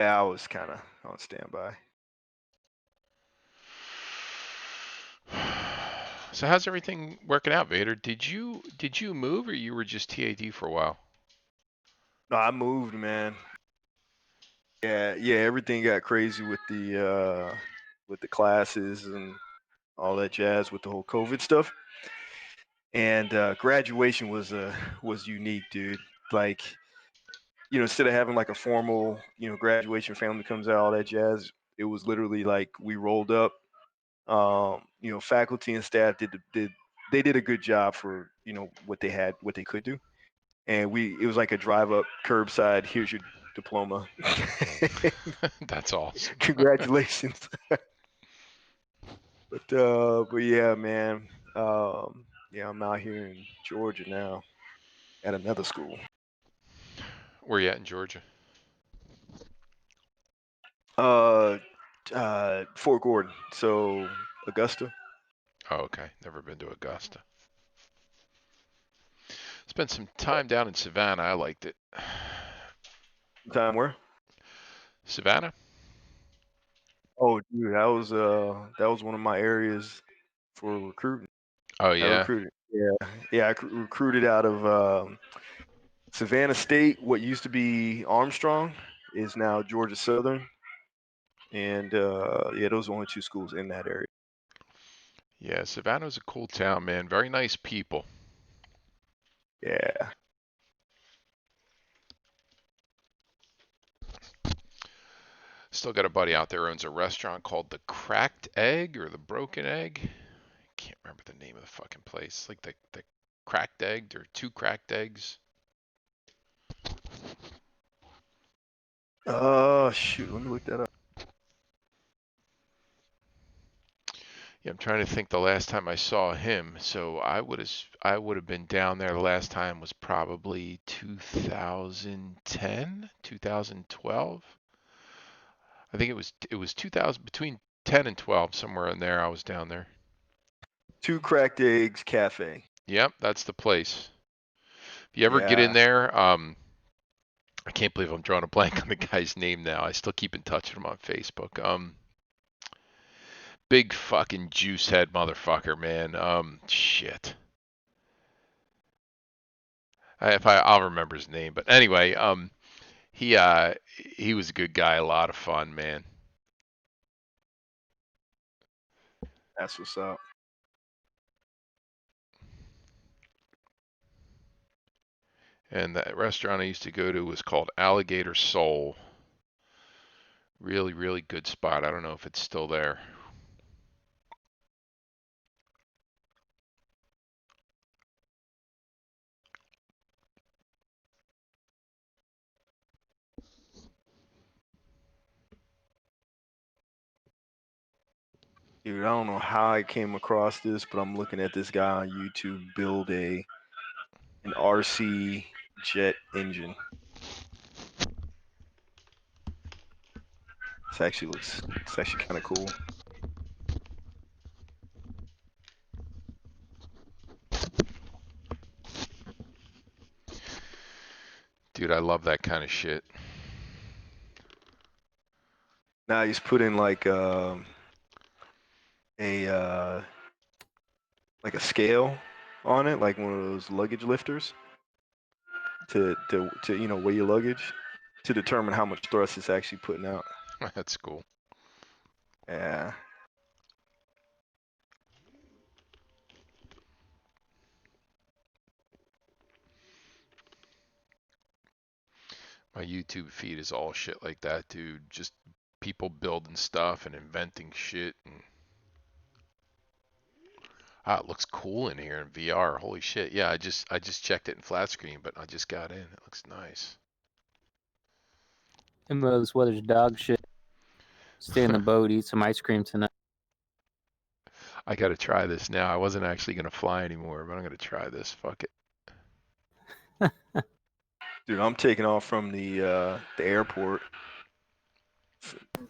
Yeah, I was kind of on standby. So how's everything working out, Vader? Did you move or you were just TAD for a while? No, I moved, man. Yeah, everything got crazy with the classes and all that jazz with the whole COVID stuff. And graduation was unique, dude. Like, instead of having like a formal, graduation, family comes out, all that jazz, it was literally like we rolled up. Faculty and staff did a good job for what they had, what they could do, and it was like a drive up curbside. Here's your diploma. That's awesome. Congratulations. But yeah, man. Yeah, I'm out here in Georgia now at another school. Where you at in Georgia? Uh, Fort Gordon, so Augusta. Oh, okay. Never been to Augusta. Spent some time down in Savannah. I liked it. Time where? Savannah? Oh, dude, that was one of my areas for recruiting. Oh I yeah. recruited. Yeah, recruited out of Savannah State. What used to be Armstrong is now Georgia Southern, and yeah, those are only two schools in that area. Yeah, Savannah's a cool town, man. Very nice people. Yeah, Still got a buddy out there who owns a restaurant called the Cracked Egg or the Broken Egg. Can't remember the name of the fucking place. Like the cracked egg or two cracked eggs. oh shoot, let me look that up. Yeah, I'm trying to think the last time I saw him. So I would have been down there the last time was probably 2010, 2012. I think it was 2000 between 10 and 12 somewhere in there I was down there. Two Cracked Eggs Cafe. Yep, that's the place. If you ever get in Yeah, there, I can't believe I'm drawing a blank on the guy's name now. I still keep in touch with him on Facebook. Big fucking juice head motherfucker, man. Shit. I'll remember his name, but anyway, he was a good guy, a lot of fun, man. that's what's up. And that restaurant I used to go to was called Alligator Soul. Really, really good spot. I don't know if it's still there. Dude, I don't know how I came across this, but I'm looking at this guy on YouTube build an RC jet engine. It's actually kind of cool. Dude, I love that kind of shit. Now he's put in a like a scale on it, like one of those luggage lifters to weigh your luggage to determine how much thrust it's actually putting out. That's cool. Yeah. My YouTube feed is all shit like that, dude. Just people building stuff and inventing shit and it looks cool in here in VR. Holy shit. Yeah, I just checked it in flat screen, but I just got in. It looks nice. This weather's dog shit. Stay in the boat, eat some ice cream tonight. I gotta try this now. I wasn't actually gonna fly anymore, but I'm gonna try this. Fuck it. Dude, I'm taking off from the airport.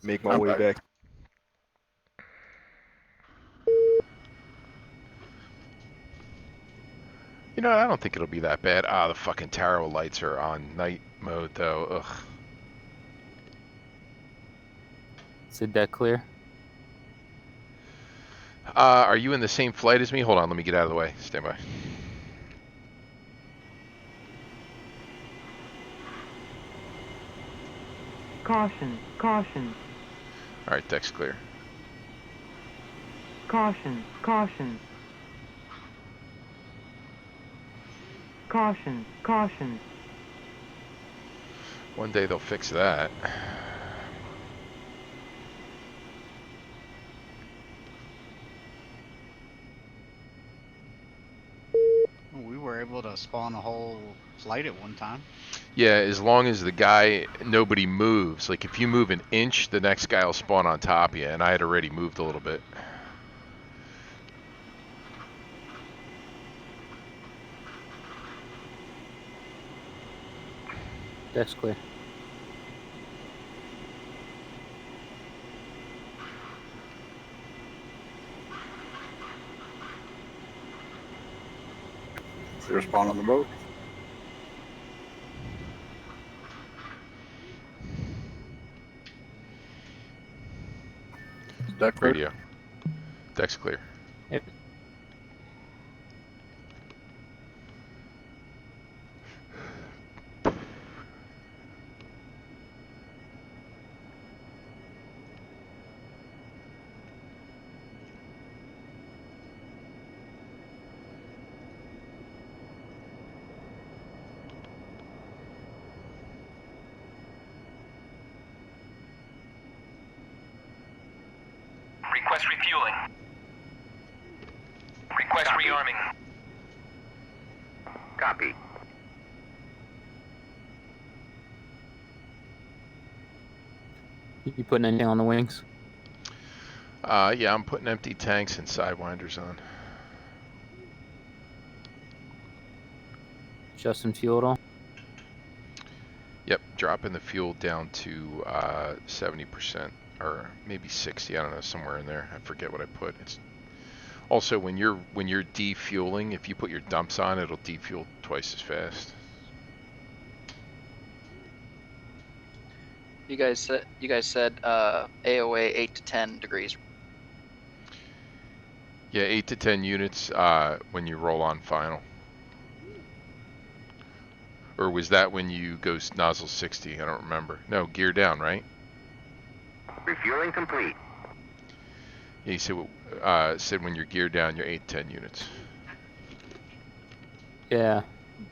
Make my way back. You know, I don't think it'll be that bad. The fucking taro lights are on night mode though. Ugh. Is the deck clear? Are you in the same flight as me? Hold on, let me get out of the way. Stand by. Caution, caution, All right, deck's clear. caution, caution. Caution, caution. One day they'll fix that. We were able to spawn a whole flight at one time. Yeah, as long as the guy, nobody moves. Like if you move an inch, the next guy will spawn on top of you, and I had already moved a little bit. Deck's clear. Clear spawn on the boat. Is deck clear? Radio. Deck's clear. Yep. Request refueling. Request Copy. rearming. Copy. You putting anything on the wings? Yeah, I'm putting empty tanks and sidewinders on. Adjusting fuel at all? Yep, dropping the fuel down to 70%, or maybe 60. I don't know, somewhere in there. I forget what I put. It's also when you're defueling, if you put your dumps on, it'll defuel twice as fast. You guys said AOA 8 to 10 degrees. Yeah, 8 to 10 units when you roll on final. Or was that when you go nozzle 60? I don't remember. No, gear down, right? Refueling complete. Yeah, you said when you're geared down, you're 8 to 10 units. Yeah.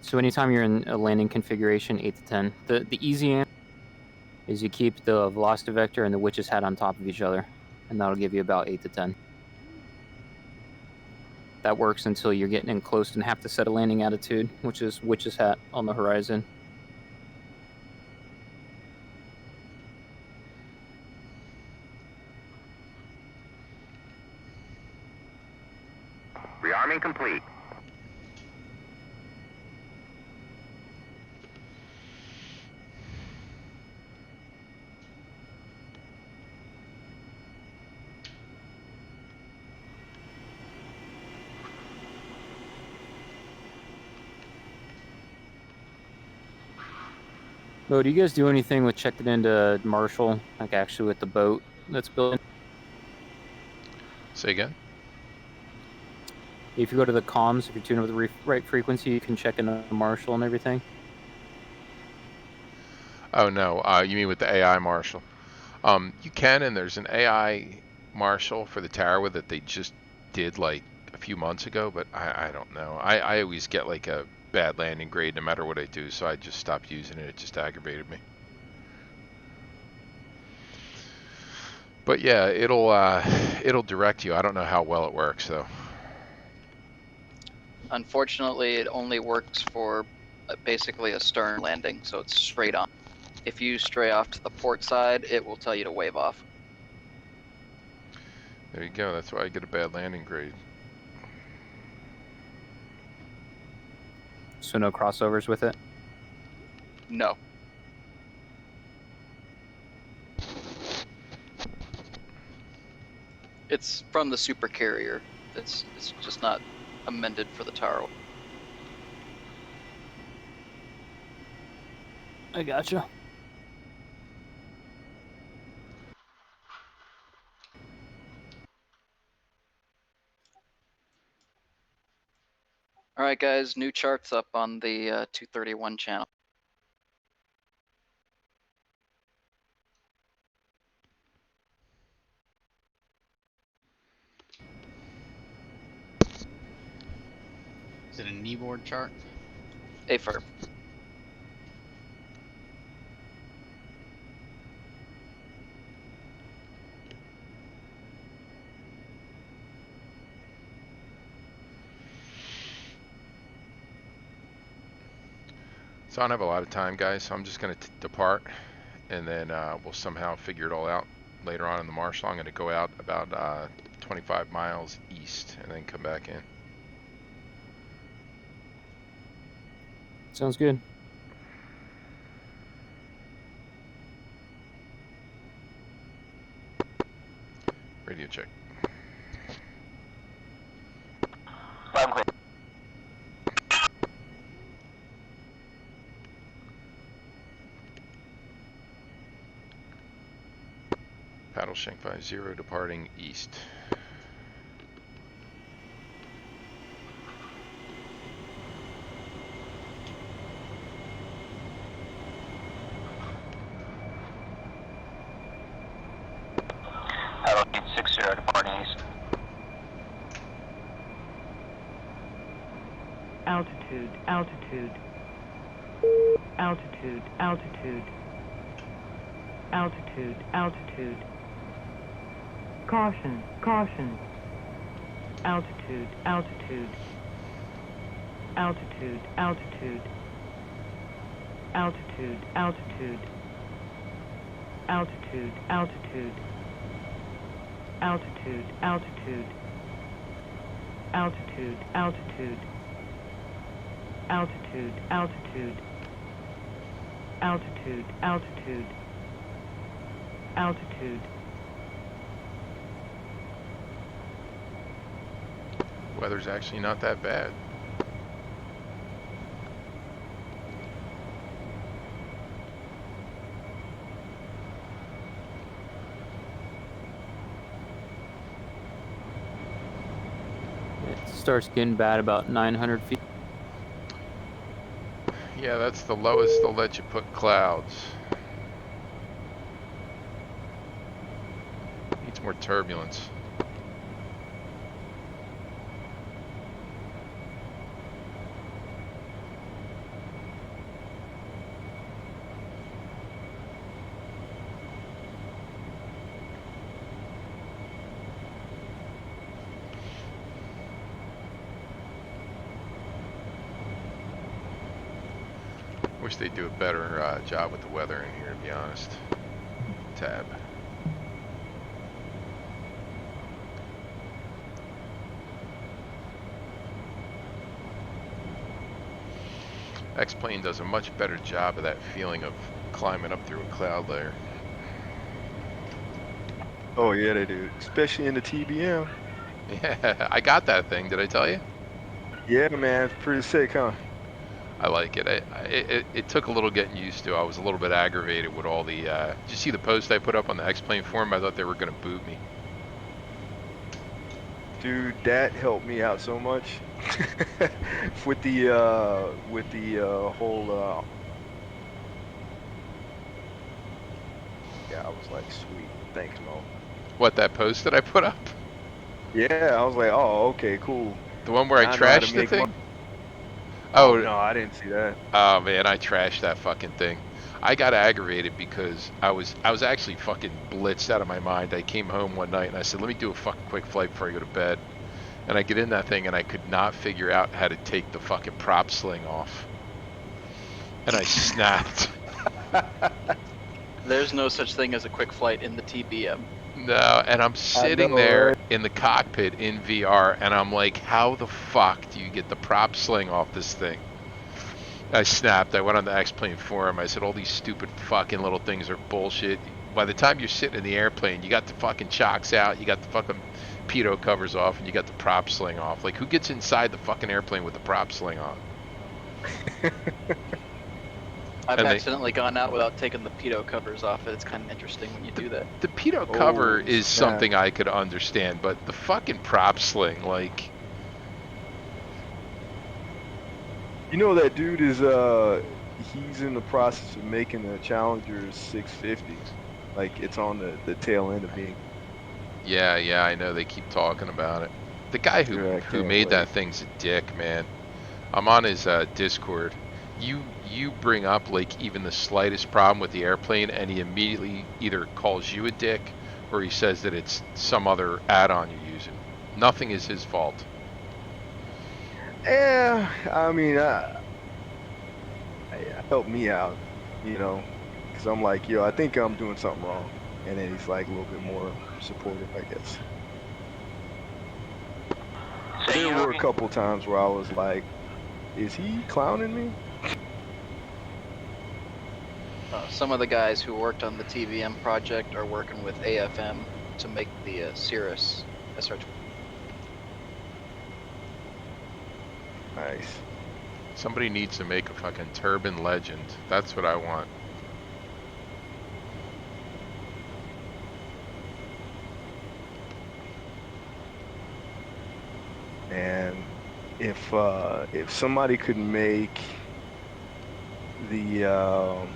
So anytime you're in a landing configuration, 8 to 10. The easy answer is you keep the velocity vector and the witch's hat on top of each other, and that'll give you about 8 to 10. That works until you're getting in close and have to set a landing attitude, which is witch's hat on the horizon. Rearming complete. Bo, do you guys do anything with checking into Marshall, like actually with the boat that's built? Say again? If you go to the comms, if you're tuning with the right frequency, you can check into Marshall and everything. Oh no, you mean with the AI Marshal? You can, and there's an AI Marshal for the tower that they just did like a few months ago, but I don't know. I always get like a bad landing grade no matter what I do, so I just stopped using it. It just aggravated me. But yeah, it'll direct you. I don't know how well it works though. Unfortunately, it only works for basically a stern landing, so it's straight on. If you stray off to the port side, it will tell you to wave off. There you go. That's why I get a bad landing grade. So no crossovers with it? No. It's from the super carrier. It's just not amended for the tower. I gotcha. All right, guys, new charts up on the 231 channel. Is it a kneeboard chart? AFER. So I don't have a lot of time, guys, so I'm just going to depart, and then we'll somehow figure it all out later on in the marshal. I'm going to go out about 25 miles east and then come back in. Sounds good. Radio check. Loud and clear. Paddle Shank 50 departing east. Paddle 60 departing east. Altitude, altitude. Altitude, altitude. Altitude, altitude. Caution, caution. Altitude, altitude. Altitude, altitude. Altitude, altitude. Altitude, altitude. Altitude, altitude. Altitude, altitude. Altitude, altitude. Altitude, altitude. Altitude. Weather's actually not that bad. It starts getting bad about 900 feet. Yeah, that's the lowest they'll let you put clouds. Needs more turbulence. Wish they'd do a better job with the weather in here, to be honest. Tab. X-Plane does a much better job of that feeling of climbing up through a cloud layer. Oh yeah, they do, especially in the TBM. Yeah, I got that thing. Did I tell you? Yeah, man, it's pretty sick, huh? I like it. It took a little getting used to. I was a little bit aggravated with all the. Did you see the post I put up on the X-Plane forum? I thought they were going to boot me. Dude, that helped me out so much with the whole. Yeah, I was like, sweet, thanks, Mo. What, that post that I put up? Yeah, I was like, oh, okay, cool. The one where I Now know how to trashed the make thing? money. Oh, no, I didn't see that. Oh man, I trashed that fucking thing. I got aggravated because I was actually fucking blitzed out of my mind. I came home one night and I said, let me do a fucking quick flight before I go to bed. And I get in that thing and I could not figure out how to take the fucking prop sling off. And I snapped. There's no such thing as a quick flight in the TBM. No, and I'm sitting there in the cockpit in VR and I'm like, how the fuck do you get the prop sling off this thing? I snapped. I went on the X-Plane forum. I said, all these stupid fucking little things are bullshit. By the time you're sitting in the airplane, you got the fucking chocks out, you got the fucking pitot covers off, and you got the prop sling off. Like, who gets inside the fucking airplane with the prop sling on? I've And accidentally gone out without taking the pitot covers off it. It's kind of interesting when you do that. The pitot cover Oh, is snap. something I could understand, but the fucking prop sling, like... You know that dude is he's in the process of making a Challenger 650. Like it's on the tail end of being. Yeah, yeah, I know. They keep talking about it. The guy Yeah, I who can't made wait. that thing's a dick, man. I'm on his Discord. You bring up like even the slightest problem with the airplane, and he immediately either calls you a dick or he says that it's some other add-on you're using. Nothing is his fault. Yeah, I mean, help me out, you know, because I'm like, yo, I think I'm doing something wrong, and then he's like a little bit more supportive, I guess. But So there you were a couple times where I was like, is he clowning me? Some of the guys who worked on the TVM project are working with AFM to make the Cirrus SR. Nice. Somebody needs to make a fucking turbine legend. That's what I want. And if somebody could make the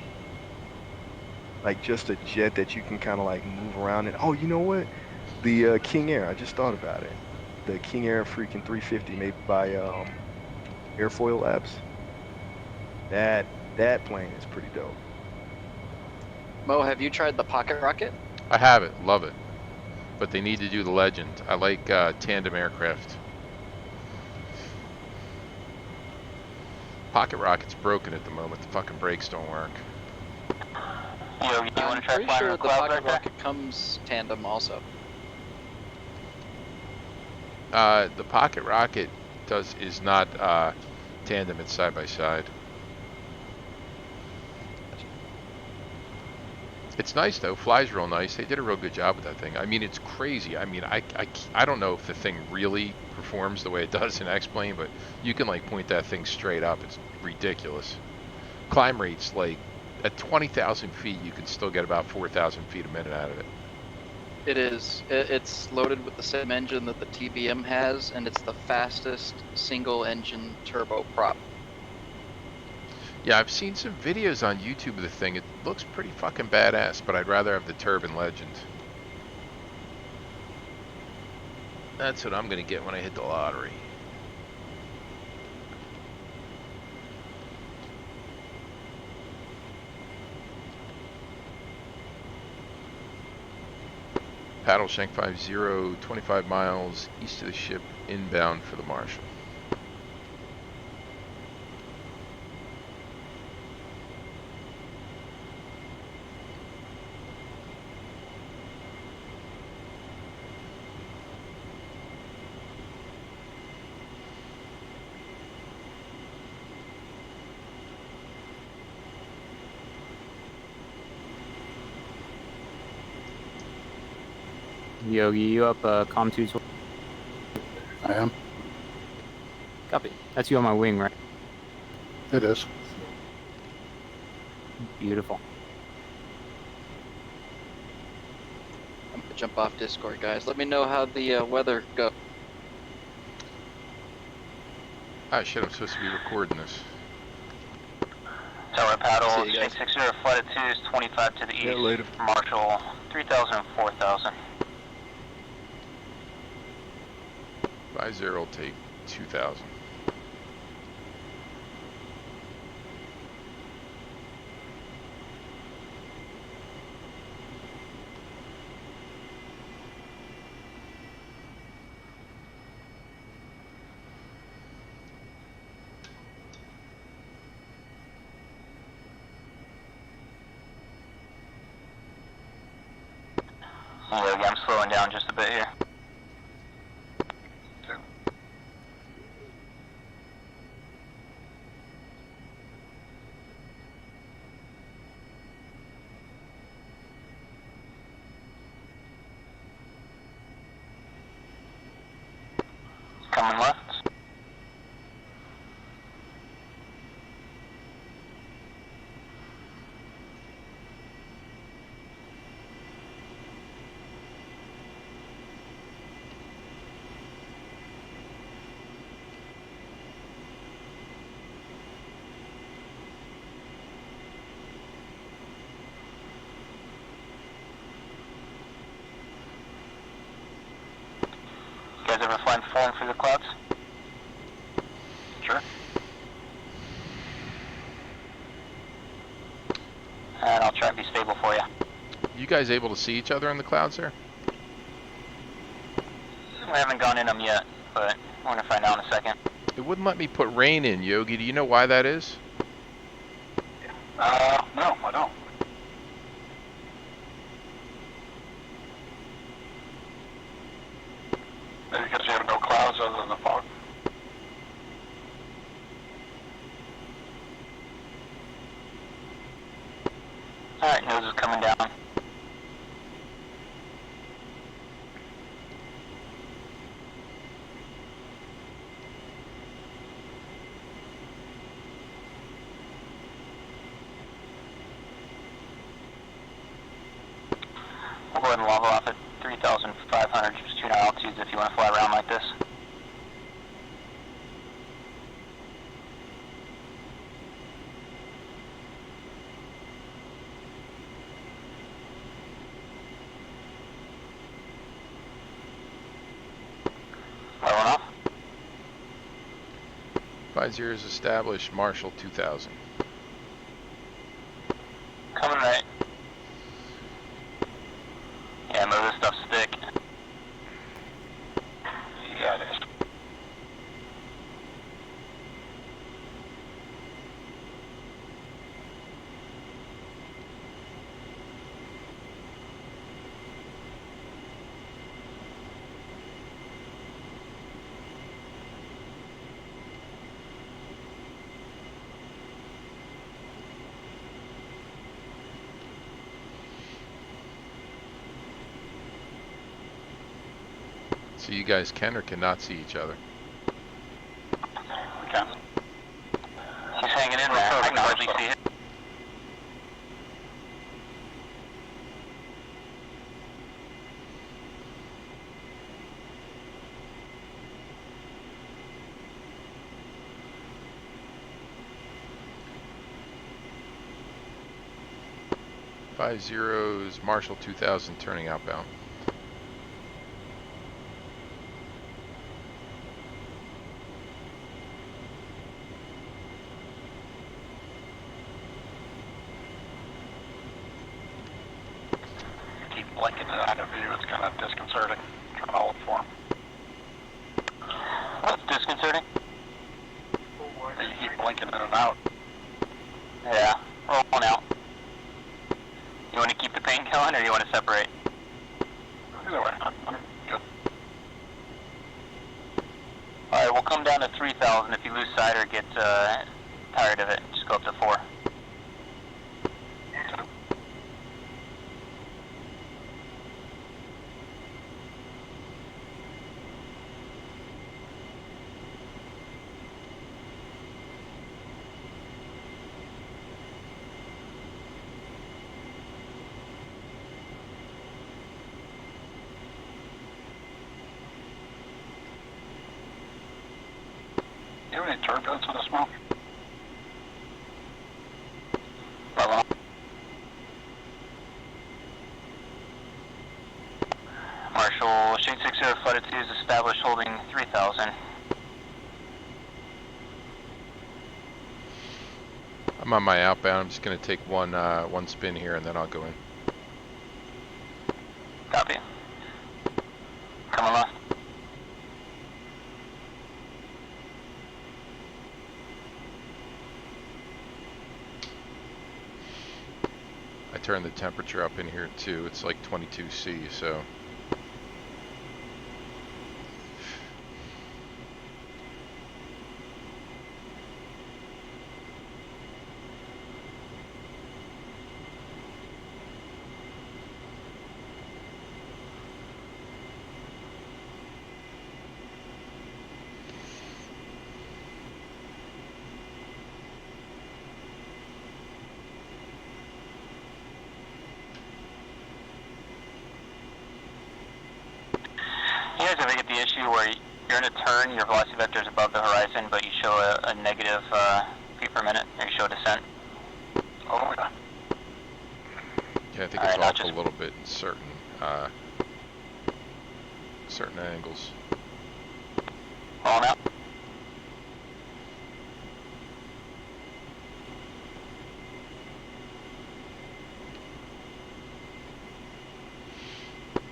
like just a jet that you can kind of like move around in. Oh, you know what? The King Air. I just thought about it. The King Air freaking 350 made by Airfoil Labs. That plane is pretty dope. Mo, have you tried the pocket rocket? I have it, love it, but they need to do the legend. I like tandem aircraft. Pocket rocket's broken at the moment. The fucking brakes don't work. you want to I'm try pretty flying sure the the clouds pocket right there? rocket comes tandem also. The pocket rocket is not tandem. It's side by side. It's nice though. Flies real nice. They did a real good job with that thing. I mean, it's crazy. I mean, I don't know if the thing really performs the way it does in X-Plane, but you can like point that thing straight up. It's ridiculous. Climb rates like at 20,000 feet, you can still get about 4,000 feet a minute out of it. It is. It's loaded with the same engine that the TBM has, and it's the fastest single-engine turbo prop. Yeah, I've seen some videos on YouTube of the thing. It looks pretty fucking badass, but I'd rather have the turbine legend. That's what I'm gonna get when I hit the lottery. Paddle Shank 50, 25 miles east of the ship, inbound for the Marshall. Yogi, you up comm 2? I am. Copy. That's you on my wing, right? It is. Beautiful. I'm gonna jump off Discord, guys. Let me know how the weather goes. Ah shit, I'm supposed to be recording this. Tower paddle, See you guys. 660, flight at 2 is 25 to the east. Yeah, later. Marshall, 3,000 and 4,000. 50 will take 2,000. Yeah, I'm slowing down just a bit here. Coming left. ever flying forward through the clouds? Sure. And I'll try to be stable for you. You guys able to see each other in the clouds there? We haven't gone in them yet, but we're gonna find out in a second. It wouldn't let me put rain in, Yogi. Do you know why that is? No, I don't. Maybe because you have no clouds other than the fog. Alright, nose is coming down. We'll go ahead and level off at 3,500, just tune our altitudes if you want to fly around like this. Leveling off. 50 is established, Marshall 2000. Coming right. Yeah, move this stuff stick. Yeah, it is. So you guys can or cannot see each other? We can. He's hanging in there. I can hardly see it. Five zeros, Marshall 2000 turning outbound. Keep blinking it out of view. It's kind of disconcerting. Trying to hold for him. What's disconcerting? You keep blinking in and out. Yeah, rolling out. You want to keep the paint going, or you want to separate? Either way, I'm good. Alright, we'll come down to 3,000. If you lose sight or get tired of it, just go up to 4. You have any turbulence on the smoke? Level up. Marshall, Shade 60 Flight 2 is established holding 3,000. I'm on my outbound. I'm just going to take one spin here and then I'll go in. Copy. Coming left. I turned the temperature up in here too. It's like 22°C, so. You guys ever get the issue where you're in a turn, your velocity vector is above the horizon, but you show a negative feet per minute, or you show descent? Oh, yeah. Yeah, I think All it's right, now off a little bit in certain angles. Falling out.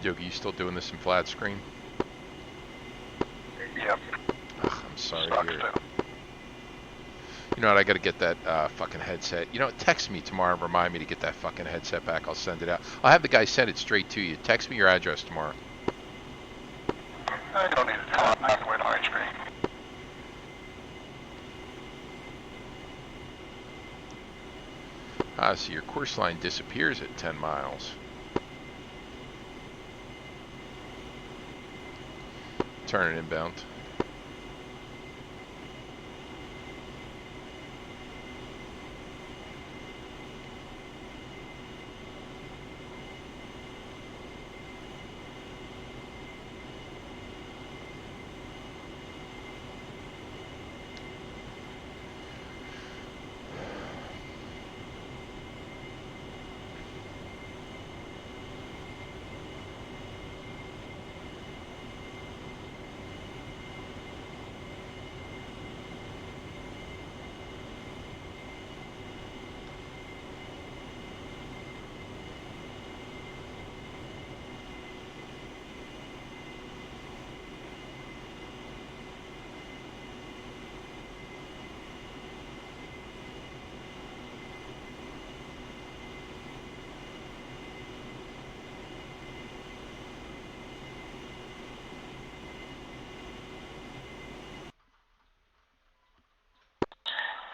Yogi, you still doing this in flat screen? Yep. Ugh, I'm sorry to Stuck hear it. still. You know what? I got to get that fucking headset. You know, text me tomorrow and remind me to get that fucking headset back. I'll send it out. I'll have the guy send it straight to you. Text me your address tomorrow. You don't need to do that. I can wait on HP. Ah, so your course line disappears at 10 miles. Turning inbound.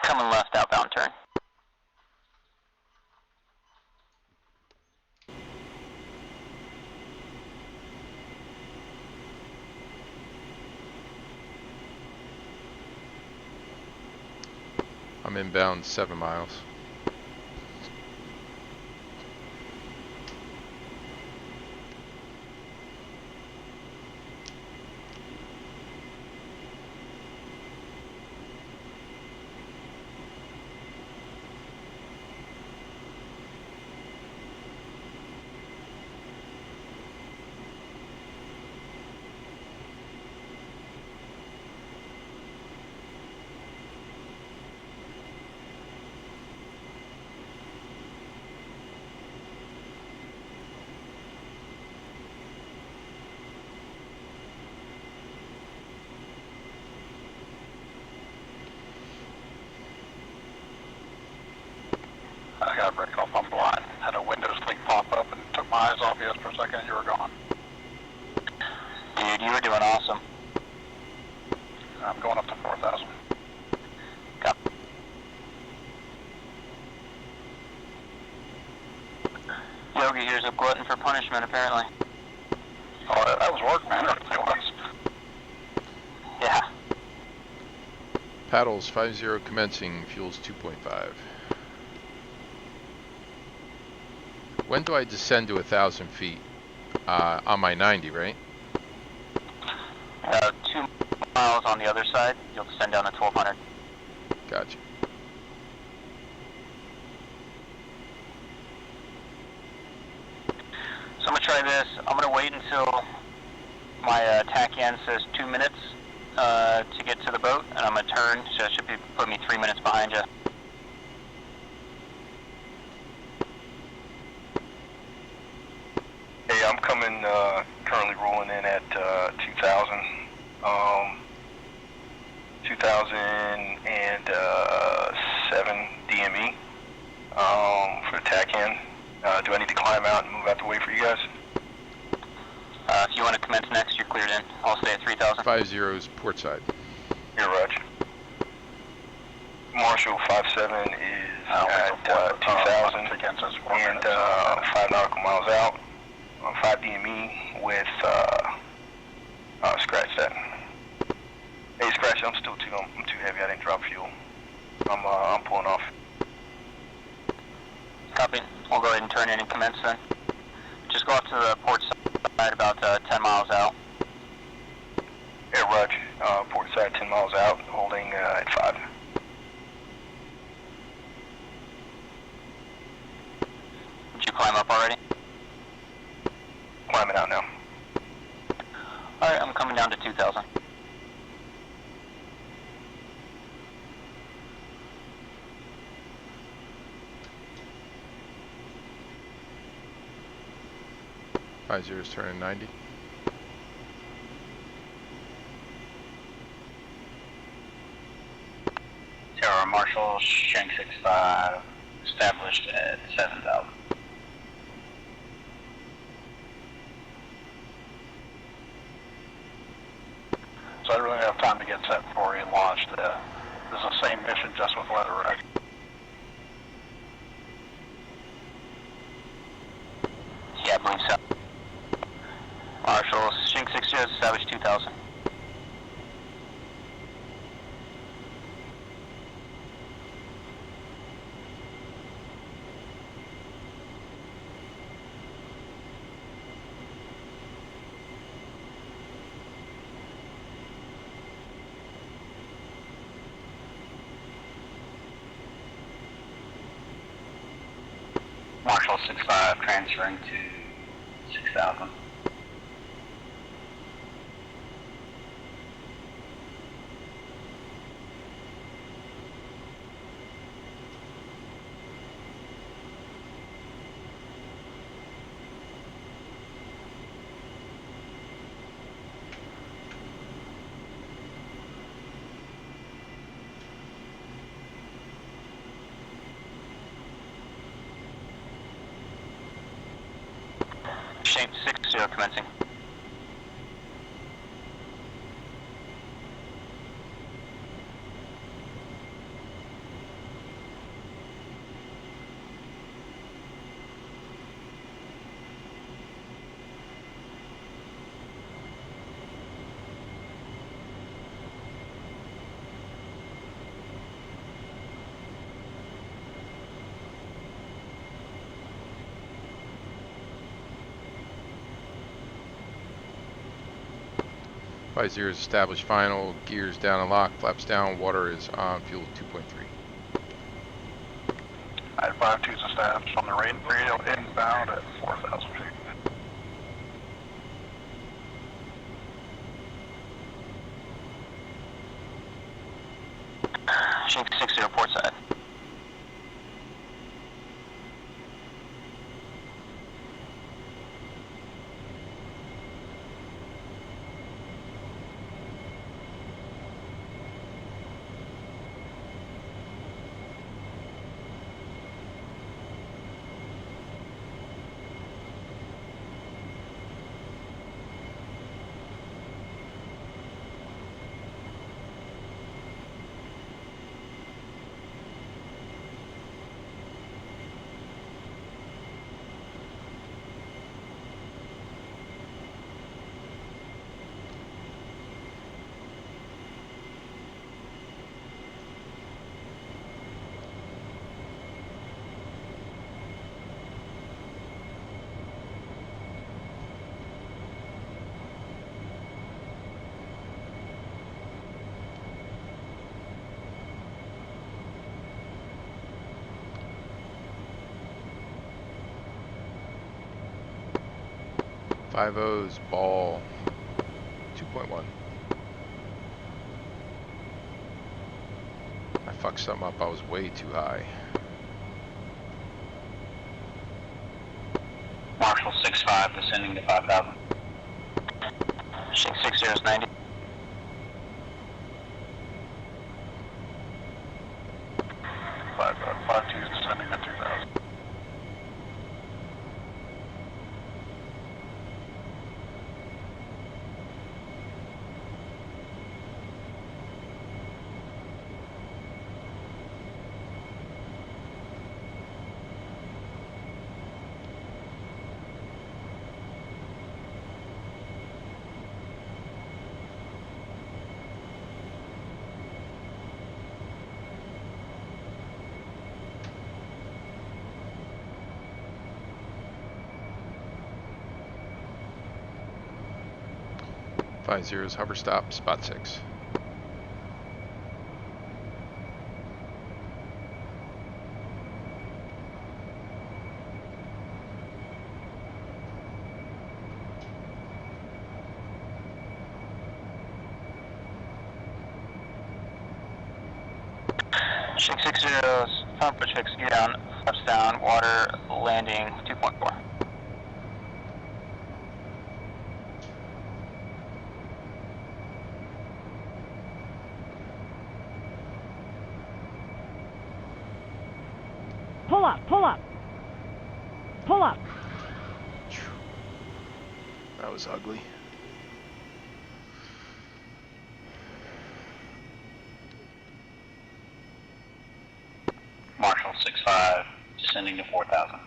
Coming left, outbound turn. I'm inbound 7 miles. I got break off. I'm blind. Had a Windows thing pop up and took my eyes off you for a second and you were gone. Dude, you were doing awesome. I'm going up to 4,000. Copy. Yogi, here's a glutton for punishment, apparently. Oh, that was work, man. It really was. Yeah. Paddles 50 commencing. Fuels 2.5. When do I descend to 1,000 feet? On my 90, right? 2 miles on the other side. You'll descend down to 1,200. Gotcha. So I'm gonna try this. I'm gonna wait until my TACAN says 2 minutes to get to the boat, and I'm gonna turn. So it should be put me 3 minutes behind you. Hey, I'm coming, currently rolling in at 2,000. 2007 DME for the TACAN. Do I need to climb out and move out the way for you guys? If you want to commence next, you're cleared in. I'll stay at 3,000. 50 is port side. Here, Raj. Marshall 57 is at 2,000 and 5 nautical miles out. 5 DME with scratch that. Hey, scratch, I'm still I'm too heavy. I didn't drop fuel. I'm pulling off. Copy. We'll go ahead and turn in and commence then. Just go out to the port side about 10 miles out. Hey, Raj. Port side 10 miles out, holding at 5. Did you climb up already? Climbing out now. Alright, I'm coming down to 2,000. 50 is turning 90. Tower Marshall, Shank 65, established at 7,000. So I really have time to get set before we launch. This is the same mission, just with weather wreck. Yeah, I believe so. Marshall, Shank 60 has established 2,000. Marshall 65 transferring to 6,000. Shank 60 commencing. Zero is established final, gears down and locked, flaps down, water is on, fuel 2.3. I had 5-2's established on the radio inbound at 4,000 feet. Shank 60 port side. Five O's, ball 2.1. I fucked something up, I was way too high. Marshall 65 descending to 5,000. Shank 60 is 90. Five 2's descending to 2,000. Five zeros, hover stop, spot 6. Shank 60's front push fix, gear down, flaps down, water landing 2.4. pull up, pull up. Pull up. That was ugly. Marshall 6-5, descending to 4,000.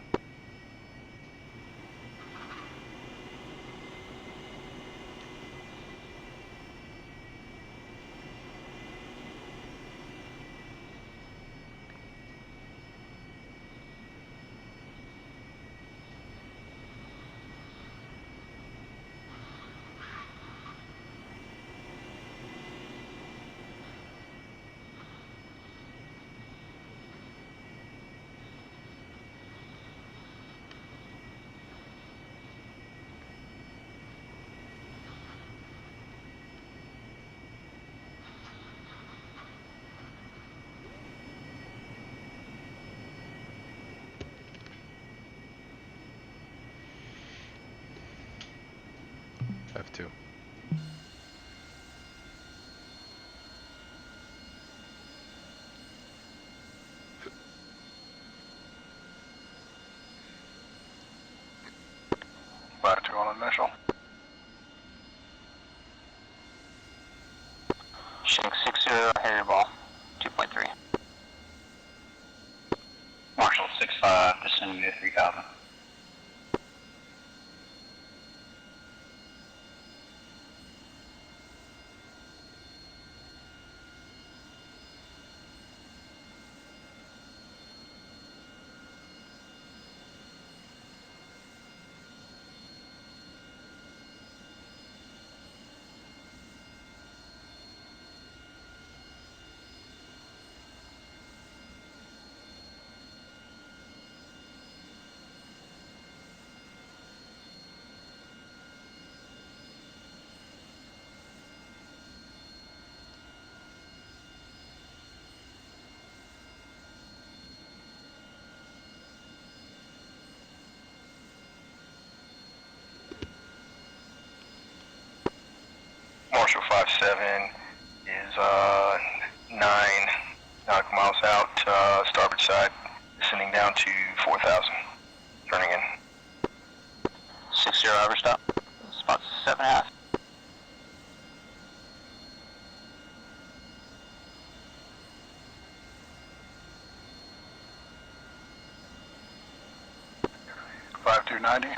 F2. Latitude on initial. Shank 60, Harry Ball, 2.3. Marshall 6-5, descending to 3,000. Marshall 5-7 is 9 nautical miles out, starboard side, descending down to 4,000. Turning in. 60 Overstop, spot 7.5. Five 290.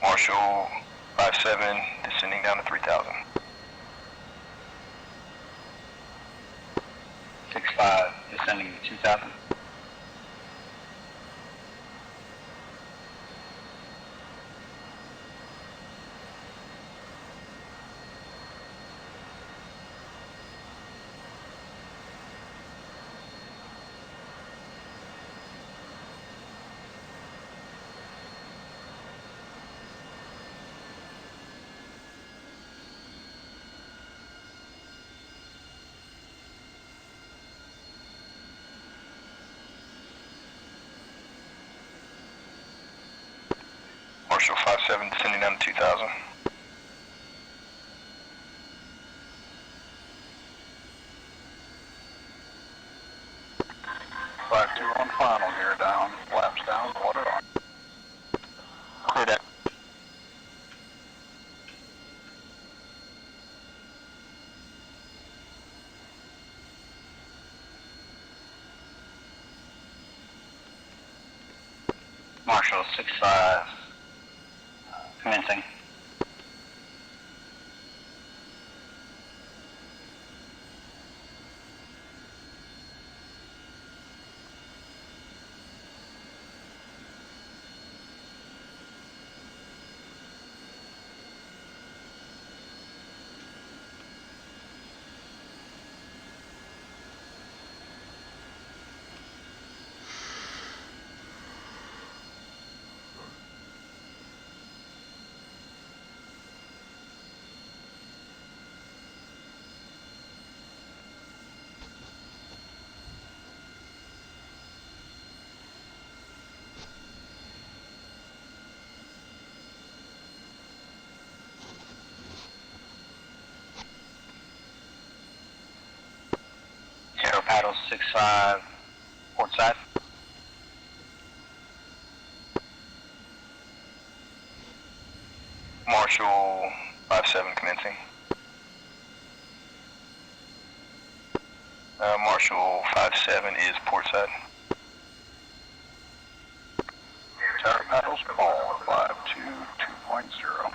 Marshall 5-7, descending down to 3,000. 6-5, descending to 2,000. Marshall 5-7, descending down to 2,000. Five 2 on final, gear down, flaps down, water on. Clear deck. Marshall 6-5, commencing. Paddle 6-5, port side. Marshall 5-7 commencing. Marshall 5-7 is port side. Tower paddles, call 5-2, 2.0.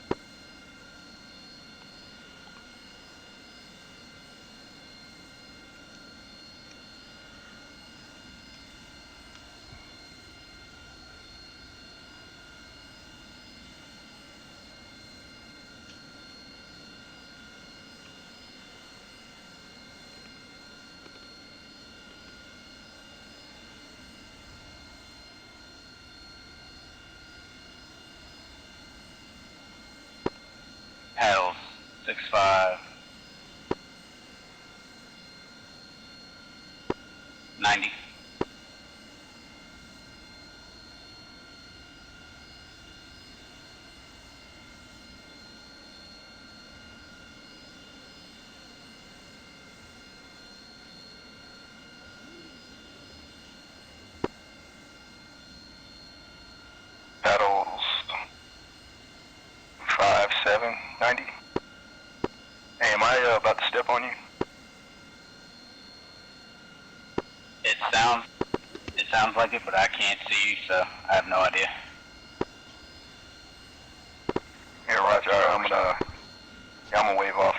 Paddle 6-5, 90. Paddles 5-7, 90. Hey, am I about to step on you? It sounds like it, but I can't see you, so I have no idea. Yeah, Roger. I'm gonna wave off.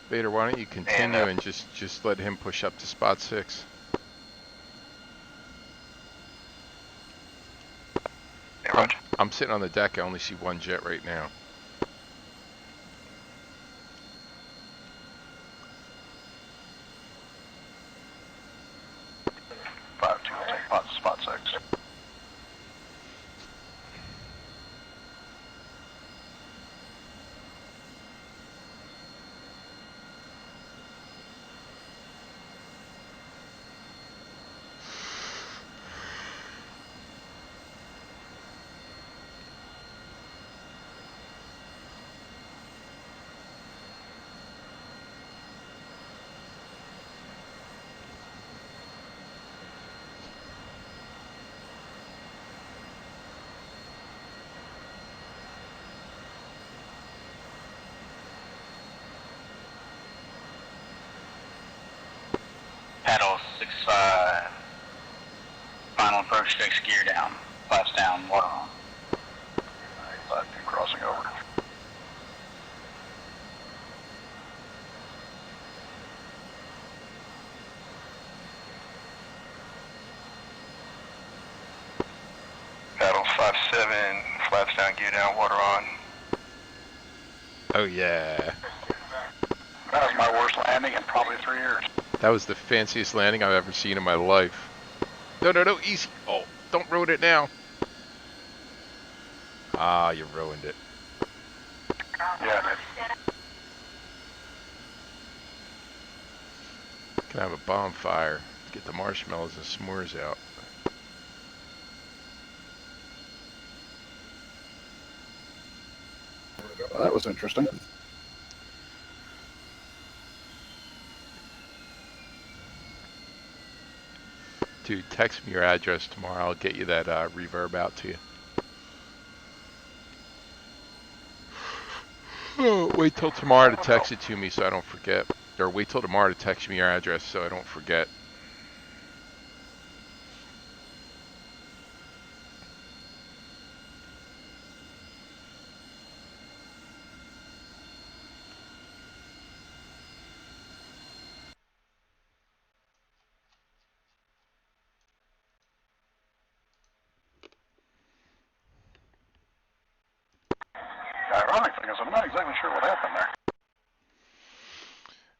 Vader, why don't you continue and just let him push up to spot 6? Yeah, Roger. I'm sitting on the deck. I only see one jet right now. We'll take spot 6. Paddle 6-5, final approach, fixed gear down, flaps down, water on. 5-2 crossing over. Paddles 5-7, flaps down, gear down, water on. Oh yeah. That was my worst landing in probably 3 years. That was the fanciest landing I've ever seen in my life. No, easy. Oh, don't ruin it now. Ah, you ruined it. Yeah, man. Can have a bonfire. Get the marshmallows and s'mores out. Well, that was interesting. Dude, text me your address tomorrow. I'll get you that reverb out to you. Oh, wait till tomorrow to text it to me so I don't forget. Or wait till tomorrow to text me your address so I don't forget. The ironic thing is I'm not exactly sure what happened there.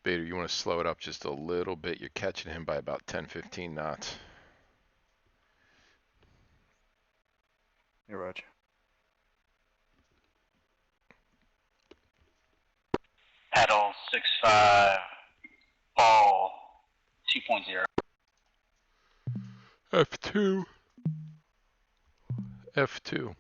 Vader, you want to slow it up just a little bit. You're catching him by about 10-15 knots. Yeah, Roger. Paddle 6-5, fall 2.0. F2. F2.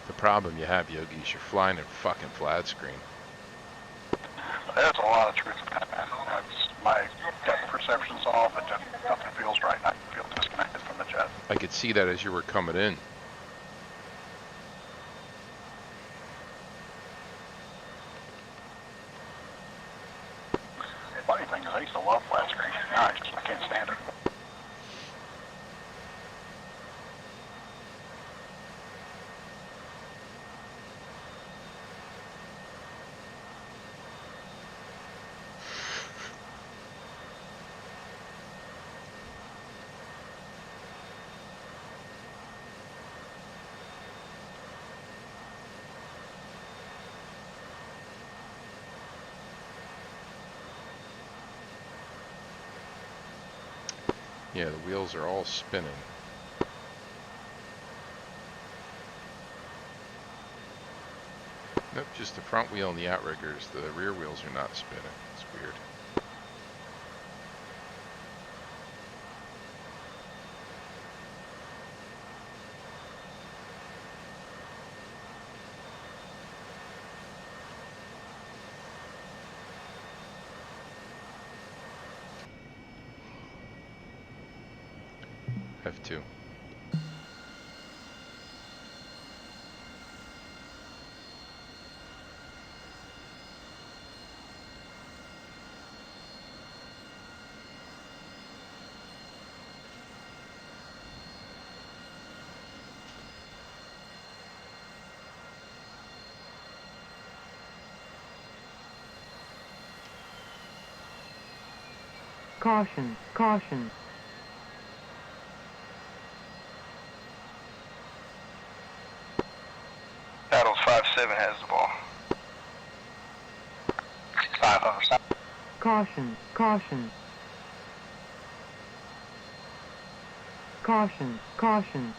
The problem you have, Yogi, is you're flying in fucking flat screen. There's a lot of truth in that, man. That's my depth perception's off, but nothing feels right. I feel disconnected from the jet. I could see that as you were coming in. Funny thing is, I used to love flat screen. Now I can't stand it. Yeah, the wheels are all spinning. Nope, just the front wheel and the outriggers. The rear wheels are not spinning. It's weird. F2. Caution, caution. Battles 5-7 has the ball. 5-7. Caution, caution. Caution, caution.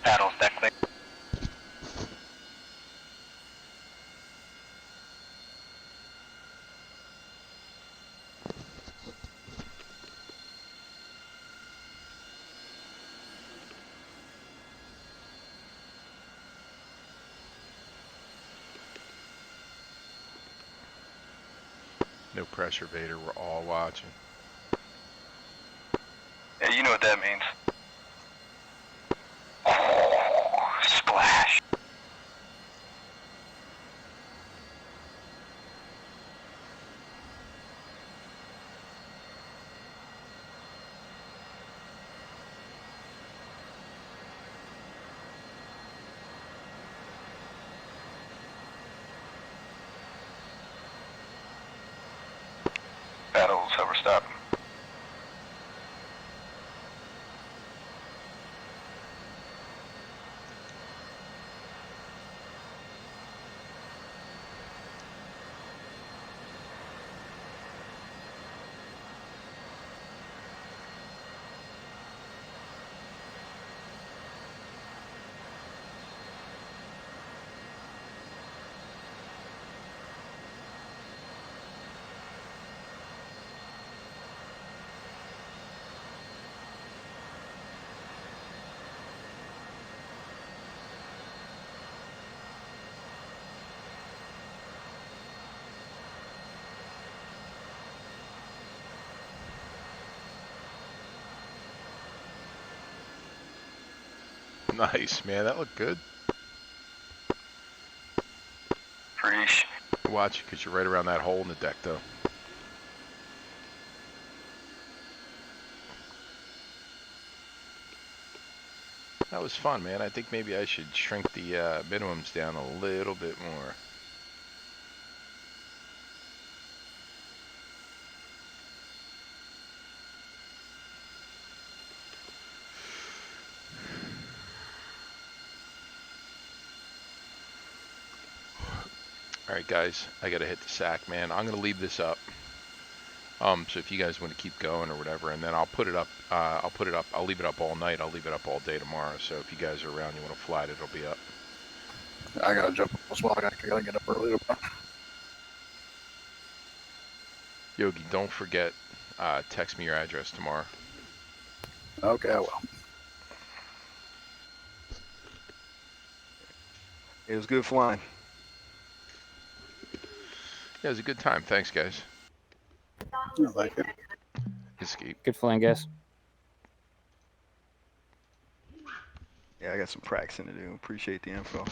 Battles deck clear. No pressure, Vader. We're all watching. Yeah, you know what that means. Oh, splash. Battles overstop. Nice, man. That looked good. Preach. Watch it, because you're right around that hole in the deck, though. That was fun, man. I think maybe I should shrink the minimums down a little bit more. All right, guys, I gotta hit the sack, man. I'm gonna leave this up. So if you guys want to keep going or whatever, and then I'll put it up. I'll leave it up all night. I'll leave it up all day tomorrow. So if you guys are around, you want to fly it, it'll be up. I gotta jump as well. I gotta get up early tomorrow. Yogi, don't forget. Text me your address tomorrow. Okay, I will. It was good flying. Yeah, it was a good time. Thanks, guys. I like it. Escape. Good flying, guys. Yeah, I got some practicing to do. Appreciate the info.